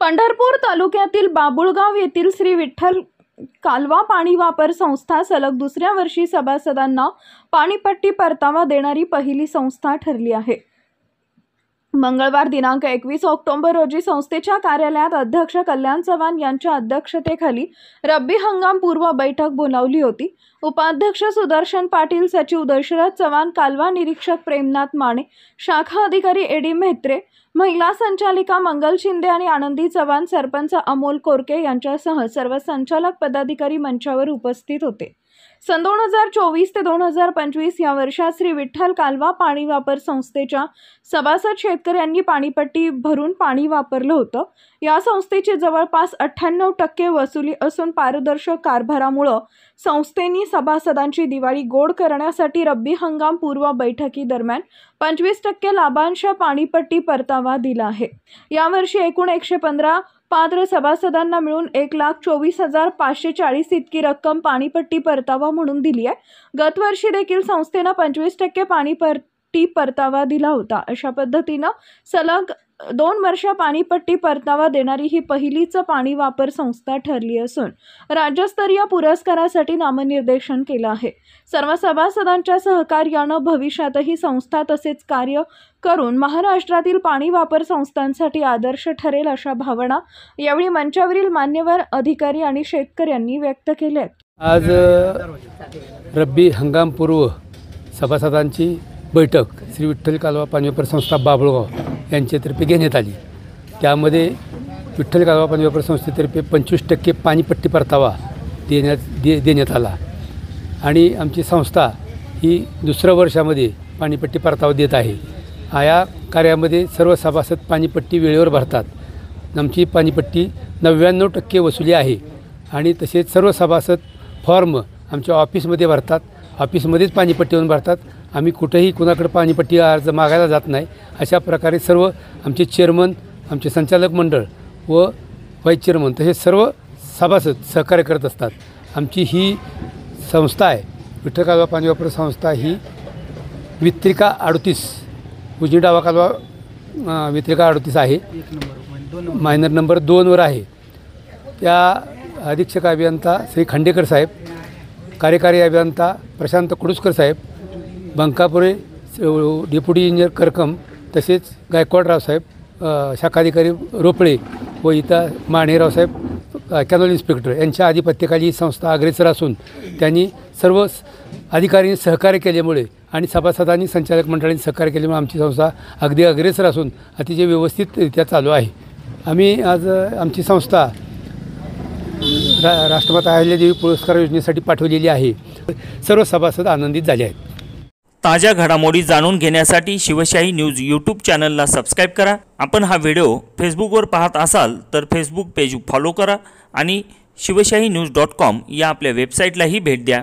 पंढरपूर तालुक्यातील बाबुळगाव येथील श्री विठ्ठल कालवा पाणी वापर संस्था सलग दुसऱ्या वर्षी सभासदांना पाणीपट्टी परतावा देणारी पहिली संस्था ठरली आहे। मंगळवार दिनांक 21 ऑक्टोबर रोजी संस्थेच्या कार्यालयात अध्यक्ष कल्याण चव्हाण यांच्या अध्यक्षतेखाली रब्बी हंगाम पूर्व बैठक बोलावली होती। उपाध्यक्ष सुदर्शन पाटील, सचिव दशरथ चव्हाण, कालवा निरीक्षक प्रेमनाथ माने, शाखा अधिकारी एडी मेहत्रे, महिला संचालिका मंगल शिंदे आणि आनंदी चव्हाण, सरपंच अमोल कोरके यांच्यासह सर्व संचालक पदाधिकारी मंचावर उपस्थित होते। सन 2024 ते 2025 या वर्षात श्री विठ्ठल कालवा पाणी वापर संस्थेच्या सभासद शेतकऱ्यांनी पाणीपट्टी भरून पाणी वापरलं होतं। या संस्थेची जवळपास 98% वसुली असून पारदर्शक कारभारामुळे संस्थेने सभासदांची दिवाळी गोड करण्यासाठी रब्बी हंगाम पूर्व बैठकीदरम्यान 25% लाभांश पाणीपट्टी परतावा दिला आहे। यावर्षी एकूण 115 पात्र सभासदांना मिळून 1,24,540 इतकी रक्कम पाणीपट्टी परतावा म्हणून दिली आहे। गत वर्षी देखील संस्थेने 25% पाणीपट्टी परतावा दिला होता। अशा पद्धतीने सलग 2 वर्ष पाणीपट्टी परतावा देणारी ही पहिलीच पाणी वापर संस्था ठरली असून राज्यस्तरीय पुरस्कारासाठी नामनिर्देशन केलं आहे। सर्व सभासदांच्या सहकार्याने भविष्यातही संस्था तसेच कार्य करून महाराष्ट्रातील पाणी वापर संस्थांसाठी आदर्श ठरेल अशा भावना यावेळी मंचावरील मान्यवर अधिकारी आणि शेतकऱ्यांनी व्यक्त केल्या। आज रब्बी हंगामपूर्व सभासदांची बैठक श्री विठ्ठल कालवा पाणी वापर संस्था बाबुळगाव यांच्यातर्फे घेण्यात आली। त्यामध्ये विठ्ठल कालवा पाणी वापर संस्थेतर्फे 25% पाणीपट्टी परतावा देण्यात आला आणि आमची संस्था ही दुसऱ्या वर्षामध्ये पाणीपट्टी परतावा देत आहे। या कार्यामध्ये सर्व सभासद पाणीपट्टी वेळेवर भरतात। आमची पाणीपट्टी 99% वसुली आहे आणि तसेच सर्व सभासद फॉर्म आमच्या ऑफिसमध्ये भरतात, ऑफिसमध्येच पाणीपट्टीवरून भरतात। आम्ही कुठेही कुणाकडे पाणीपट्टी अर्ज मागायला जात नाही। अशा प्रकारे सर्व आमचे चेअरमन, आमचे संचालक मंडळ व व्हाईस चेअरमन तसेच सर्व सभासद सहकार्य करत असतात। आमची ही संस्था आहे विठ्ठल कालवा पाणी वापर संस्था ही वित्रिका 38 उजनी डावा कालवा वित्रिका 38 आहे, मायनर नंबर 2 आहे। त्या अधीक्षक अभियंता श्री खंडेकर साहेब, कार्यकारी अभियंता प्रशांत कुडुसकर साहेब, बंकापुरे डेप्युटी इंजिनियर करकम तसेच गायकवाडराव साहेब, शाखाधिकारी रोपळे व इथं माणेराव साहेब कॅनल इन्स्पेक्टर यांच्या आधिपत्याखाली ही संस्था अग्रेसर असून त्यांनी सर्व अधिकाऱ्यांनी सहकार्य केल्यामुळे आणि सभासदांनी संचालक मंडळांनी सहकार्य केल्यामुळे आमची संस्था अगदी अग्रेसर असून अतिशय व्यवस्थितरित्या चालू आहे। आम्ही आज आमची संस्था राष्ट्रमाता अहिल्यादेवी पुरस्कार योजनेसाठी पाठवलेली आहे। सर्व सभासद आनंदित झाले आहेत। ताज्या घडामोडी जाणून घेण्यासाठी शिवशाही न्यूज यूट्यूब चॅनलला सबस्क्राईब करा। आपण हा व्हिडिओ फेसबुकवर पाहत असाल तर फेसबुक पेज फॉलो करा आणि शिवशाही news.com या आपल्या वेबसाईटलाही भेट द्या।